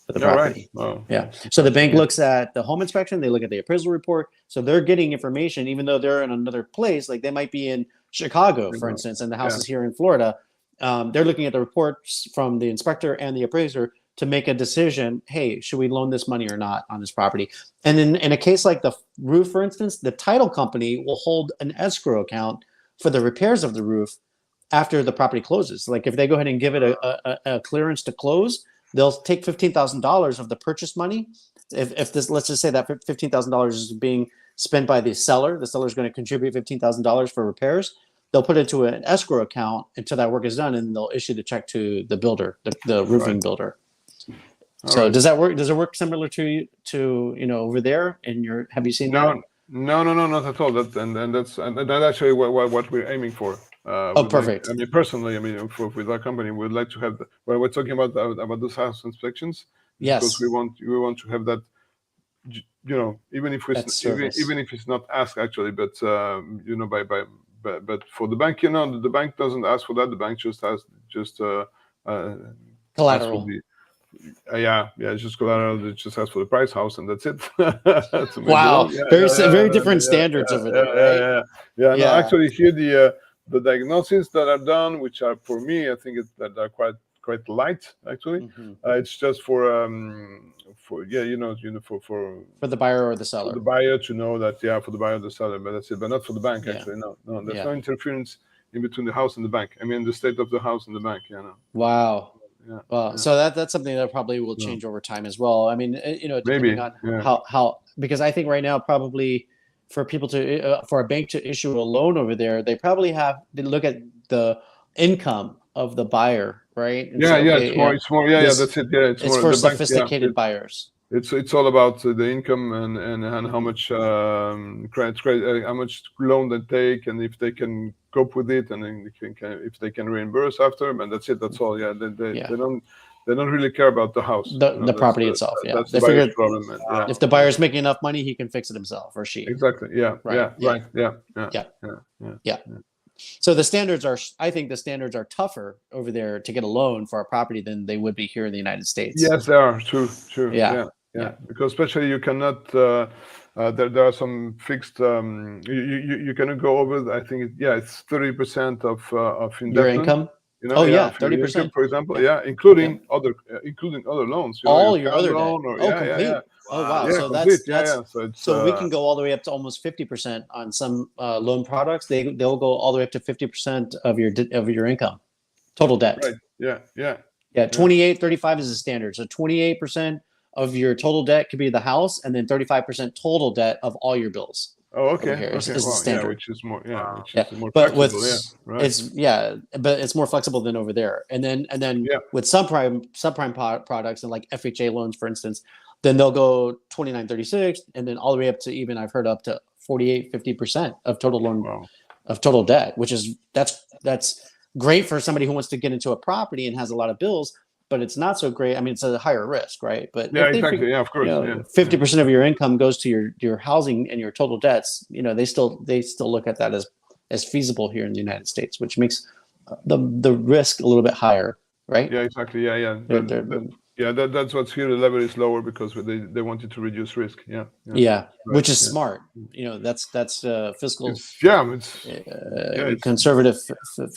for the property. Right. Wow. Yeah. So the bank looks at the home inspection. They look at the appraisal report. So they're getting information, even though they're in another place. Like they might be in Chicago, for instance, and the house is here in Florida. They're looking at the reports from the inspector and the appraiser to make a decision. Hey, should we loan this money or not on this property? And in a case like the roof, for instance, the title company will hold an escrow account for the repairs of the roof after the property closes. Like if they go ahead and give it a clearance to close, they'll take $15,000 of the purchase money. If this, let's just say that $15,000 is being spent by the seller is going to contribute $15,000 for repairs. They'll put it into an escrow account until that work is done, and they'll issue the check to the builder, the roofing builder. So does that work? Does it work similar to over there? Have you seen that? No, not at all. That's actually what we're aiming for. Perfect. I mean, personally, with our company, we'd like to have. We're talking about those house inspections. Yes. Because we want to have that. Even if it's not asked actually, but but for the bank, the bank doesn't ask for that. The bank just collateral. It's just collateral. It just asks for the price house, and that's it. Wow, very different standards over there. Right? No, actually, here the diagnoses that are done, which are for me, I think that are quite light. Actually, it's just for the buyer or the seller. For the buyer to know that, for the buyer or the seller, but that's it. But not for the bank. Actually, no. There's no interference in between the house and the bank. I mean, the state of the house and the bank. Wow. So that's something that probably will change over time as well. I mean, depending on how because I think right now probably for people for a bank to issue a loan over there, they probably they look at the income of the buyer, right? And it's more. That's it. Yeah, it's more, for sophisticated buyers. It's all about the income and how much credit, how much loan they take, and if they can cope with it, and then if they can reimburse after, and that's it. That's all. They don't really care about the house, the property itself. That's they the figure problem. If the buyer's making enough money, he can fix it himself or she. Exactly. Yeah. Right. Yeah. Yeah. So the standards are, I think the standards are tougher over there to get a loan for a property than they would be here in the United States. Yes, they are. True. Yeah. Yeah. Because especially you cannot. There are some fixed. You cannot go over. I think it's 30% of Your indebtedness. income. You know, Oh yeah, of your 30%. income, for example. Yeah. Including other loans. You know, All your your car other debt. loan or Complete. Oh wow. Wow. So complete. that's So it's so we can go all the way up to almost 50% on some loan products. They'll go all the way up to 50% of your income, total debt. right. Yeah. Yeah, 28, 35 is the standard. So 28% of your total debt could be the house, and then 35% total debt of all your bills. Oh, Over okay. here is the Well, standard. which is more. Wow. Which Yeah, is more but flexible. but it's more flexible than over there. And then with subprime products and like FHA loans, for instance, then they'll go 29, 36, and then all the way up to even I've heard up to 48, 50% of total loan Wow. of total debt, which is that's great for somebody who wants to get into a property and has a lot of bills, but it's not so great. I mean, it's a higher risk, right? But Yeah, if they exactly. Yeah, of course. 50% of your income goes to your housing and your total debts, they still look at that as feasible here in the United States, which makes the risk a little bit higher, right? Yeah, exactly. Yeah. That's what's here. The level is lower because they wanted to reduce risk. Yeah. Yeah, Right, which is smart. That's fiscal conservative,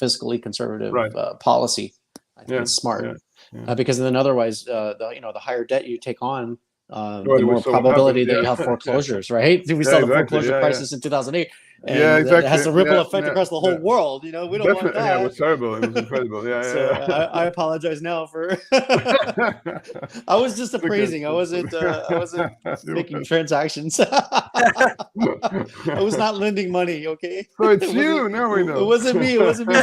fiscally conservative Right. policy. I think it's smart. Yeah. Because then otherwise, the higher debt you take on, the we more saw what probability happened, that you have foreclosures, right? We saw the foreclosure crisis in 2008, and it has a ripple effect across the whole world. We don't want that. Yeah, it was terrible. It was incredible. So I apologize now for. I was just appraising. I wasn't making transactions. I was not lending money. Okay. So it's you. Now we know. It wasn't me. It wasn't me.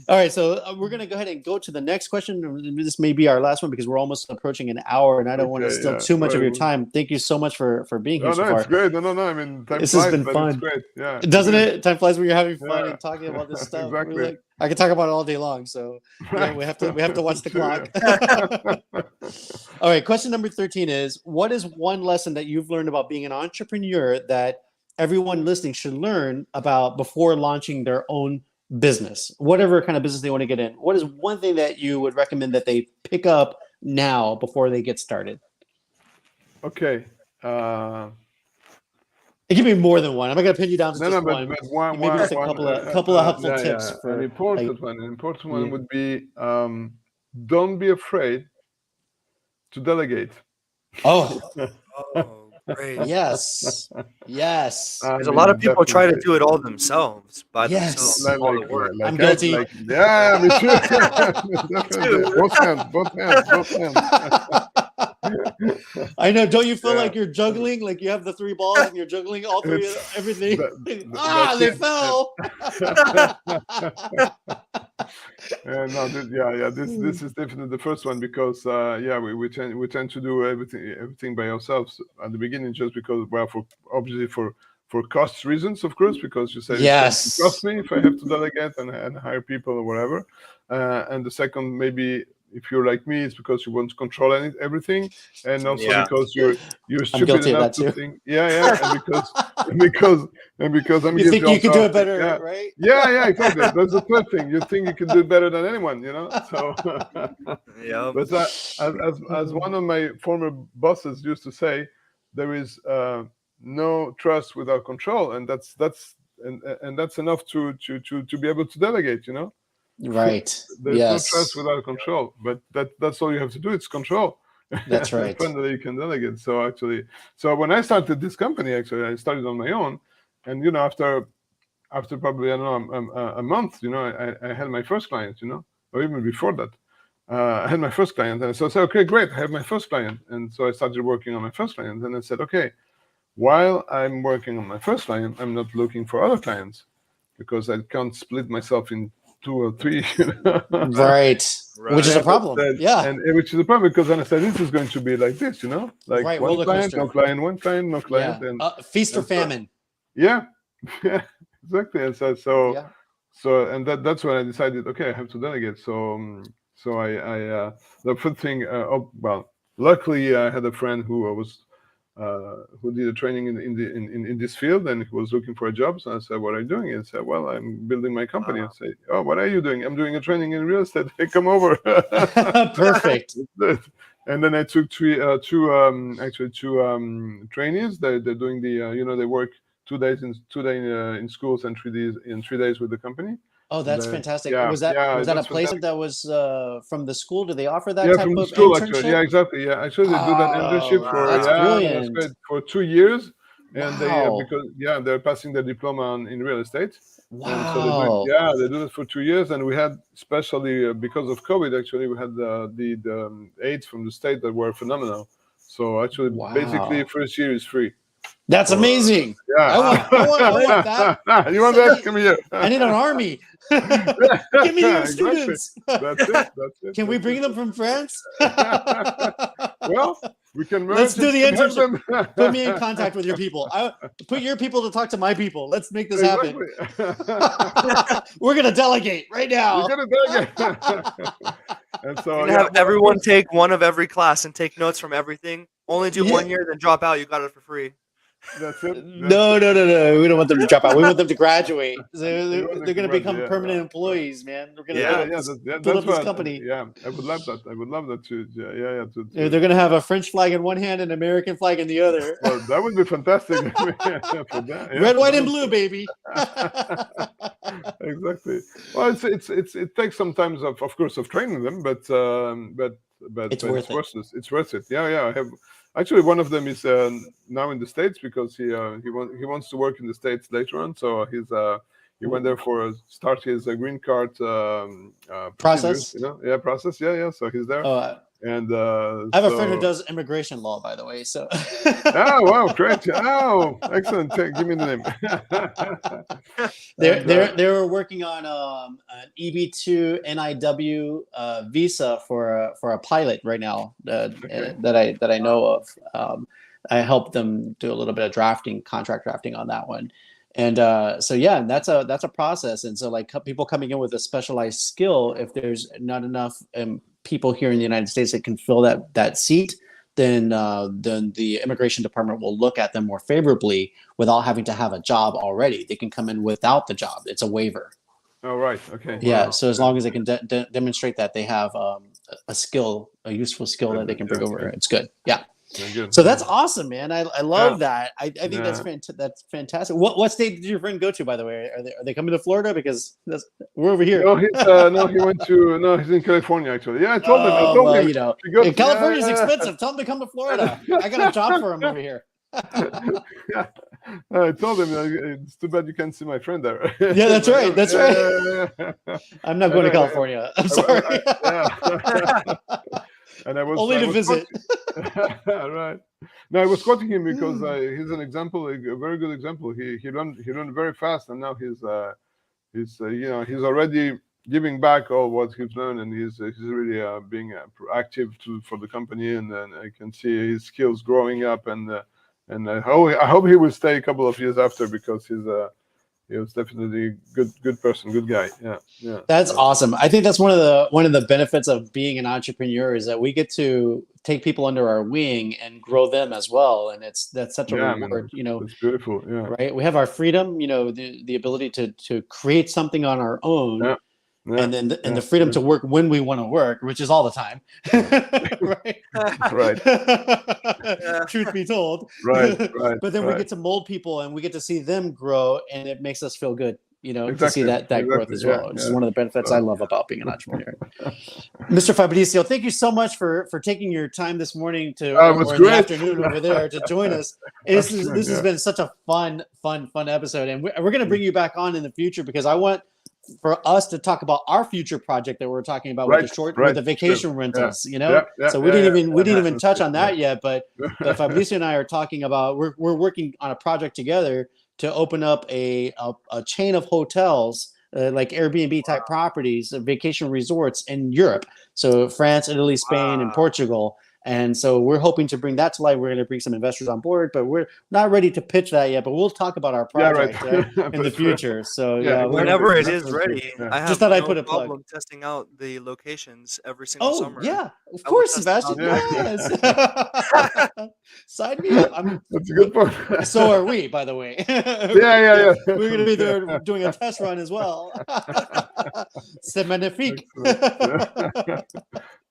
All right, so we're going to go ahead and go to the next question. This may be our last one because we're almost approaching an hour, and I don't want to steal too much of your time. Thank you so much for being here so far. It's great. No. I mean, time this flies, has been fun. It's great. Yeah, doesn't it? Time flies when you're having fun and talking about this stuff. Exactly. I can talk about it all day long. So we have to watch the clock. All right, question number 13 is: what is one lesson that you've learned about being an entrepreneur that everyone listening should learn about before launching their own business, whatever kind of business they want to get in? What is one thing that you would recommend that they pick up now before they get started? Okay. It can be more than one. I'm not going to pin you down to just one. But maybe just a couple of helpful tips. An important one would be don't be afraid to delegate. Oh, great. Yes. There's a lot of people try to do it all themselves by themselves. All the work. I'm guilty. Me too. Both hands. I know. Don't you feel like you're juggling? Like you have the three balls and you're juggling all three of everything? They fell. This is definitely the first one because we tend to do everything by ourselves at the beginning just because for cost reasons, of course, because you say it's going to cost me if I have to delegate and hire people or whatever. And the second, maybe if you're like me, it's because you want to control everything, and also because you're stupid enough to think, and because I'm you think you can do it better, right? Yeah, exactly. That's the third thing. You think you can do it better than anyone, So, But as one of my former bosses used to say, there is no trust without control, and that's enough to be able to delegate, Right. There's no trust without control, but that's all you have to do. It's control. That's right. Finally, you can delegate. So when I started this company, I started on my own, and after probably I don't know a month, I had my first client, or even before that, I had my first client, and so I said, okay, great, I have my first client, and so I started working on my first client, and I said, okay, while I'm working on my first client, I'm not looking for other clients because I can't split myself in 2 or 3, right, which is a problem. And which is a problem because then I said this is going to be like this, like right, one client, no client, one client, no client, and feast or famine. Exactly. And so and that's when I decided, okay, I have to delegate. So I the first thing, luckily I had a friend who was who did a training in this field, and he was looking for a job. So I said, "What are you doing?" He said, "Well, I'm building my company." I said, "Oh, what are you doing?" "I'm doing a training in real estate." "Hey, come over." Perfect. And then I took two trainees. They're doing the they work 2 days in schools and 3 days with the company. Oh, that's fantastic. Yeah, Was that a that's placement fantastic. that was from the school? Do they offer that Yeah, type from the of school actually. internship? Yeah, exactly. Yeah, actually they do that internship Oh, for that's that's brilliant. great, for 2 years, and they Wow. because they're passing their diploma in real estate, and so Wow. they do it for 2 years, and we had especially because of COVID actually we had the aids from the state that were phenomenal. So actually, basically, Wow. first year is free. That's amazing. Yeah. I want that. You want that? Come here. I need an army. Give me your Exactly. students. That's it. Can we bring them from France? Well, we can merge. Let's do the and have internship. them. Put me in contact with your people. Put your people to talk to my people. Let's make this happen. We're gonna delegate right now. You're gonna delegate. And so have everyone take one of every class and take notes from everything. Only do 1 year, then drop out. You got it for free. That's it. No. We don't want them to drop out. We want them to they're going to become permanent employees, man. We're going to build up this company. Yeah, I would love that. I would love that too. They're going to have a French flag in one hand and an American flag in the other. Well, that would be fantastic. Red, white, and blue, baby. Exactly. Well, it takes some time of course of training them, but it's worth it. It's worth it. Yeah. I have. Actually, one of them is now in the States because he wants to work in the States later on. So he went there for start his green card process. Process. Yeah. So he's there. And I have a friend who does immigration law, by the way. So. Oh wow, great! Oh, excellent. Give me the name. They were working on an EB2 NIW visa for a pilot right now that I know of. I helped them do a little bit of contract drafting on that one. And that's a process. And so like people coming in with a specialized skill, if there's not enough people here in the United States that can fill that seat, then the immigration department will look at them more favorably without having to have a job already. They can come in without the job. It's a waiver. Oh, right. Okay. Yeah. Wow. So as long as they can demonstrate that they have a useful skill that they can bring over, it's good. Yeah. So that's awesome, man. I love that. I think that's fantastic. What state did your friend go to, by the way? Are they coming to Florida? Because we're over here. No, he's in California actually. Yeah, I told him. California's expensive. Tell him to come to Florida. I got a job for him over here. I told him it's too bad you can't see my friend there. Yeah, that's right. That's right. I'm not going to California. I'm sorry. And I was only to visit. Right. No, I was quoting him because he's an example, a very good example. He learned very fast, and now he's already giving back all what he's learned, and he's really being active for the company, and then I can see his skills growing up, and I hope he will stay a couple of years after because he was definitely good person, good guy. Yeah. That's awesome. I think that's one of the benefits of being an entrepreneur is that we get to take people under our wing and grow them as well. And that's such a reward, It's beautiful. Yeah. Right. We have our freedom, the ability to create something on our own. Yeah. And then the freedom to work when we want to work, which is all the time. Right. Truth be told. Right. But then we get to mold people and we get to see them grow, and it makes us feel good, to see that growth as well, which is one of the benefits I love about being an entrepreneur. Mr. Fabricio, thank you so much for taking your time this morning or in the afternoon over there to join us. This has been such a fun episode, and we're going to bring you back on in the future because I want for us to talk about our future project that we're talking about with the vacation rentals, so we didn't even touch on that yet, but Fabricio and I are talking about, we're working on a project together to open up a chain of hotels, like Airbnb type properties, vacation resorts in Europe. So France, Italy, Spain, and Portugal. And so we're hoping to bring that to life. We're going to bring some investors on board, but we're not ready to pitch that yet. But we'll talk about our project in the future. So yeah, whenever it is ready, I have just thought I'd no put a plug. problem testing out the locations every single summer. Yeah, of course, Sebastian. Yes. Sign me up. That's a good point. So are we, by the way. Yeah. We're going to be there doing a test run as well. C'est magnifique.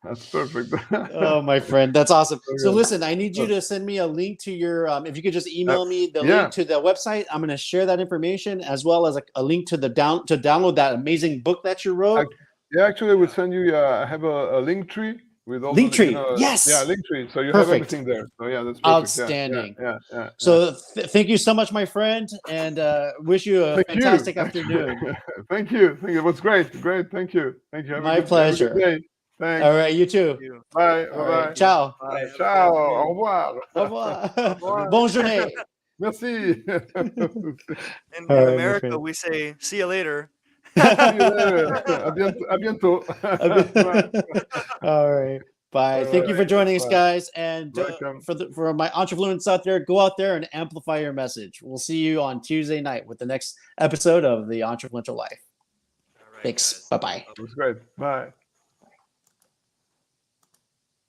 That's perfect. Oh, my friend, that's awesome. So listen, I need you to send me a link to your. If you could just email me the link to the website, I'm going to share that information as well as a link to to download that amazing book that you wrote. Actually, we'll send you. I have a link tree with all link tree. Yes. Yeah, link tree. So you have everything there. So yeah, that's perfect. Outstanding. Yeah. So thank you so much, my friend, and wish you a fantastic afternoon. Thank you. It was great. Thank you. My pleasure. Thanks. All right, you too. Bye. Right. Ciao. Ciao. Au revoir. Au revoir. Bonne journée. Merci. In America, we say, see you later. See you later. À bientôt. All right. Bye. Thank you for joining us, guys. And for my Entrefluents out there, go out there and amplify your message. We'll see you on Tuesday night with the next episode of the Entrefluential Life. Thanks. Bye-bye. That was great. Bye.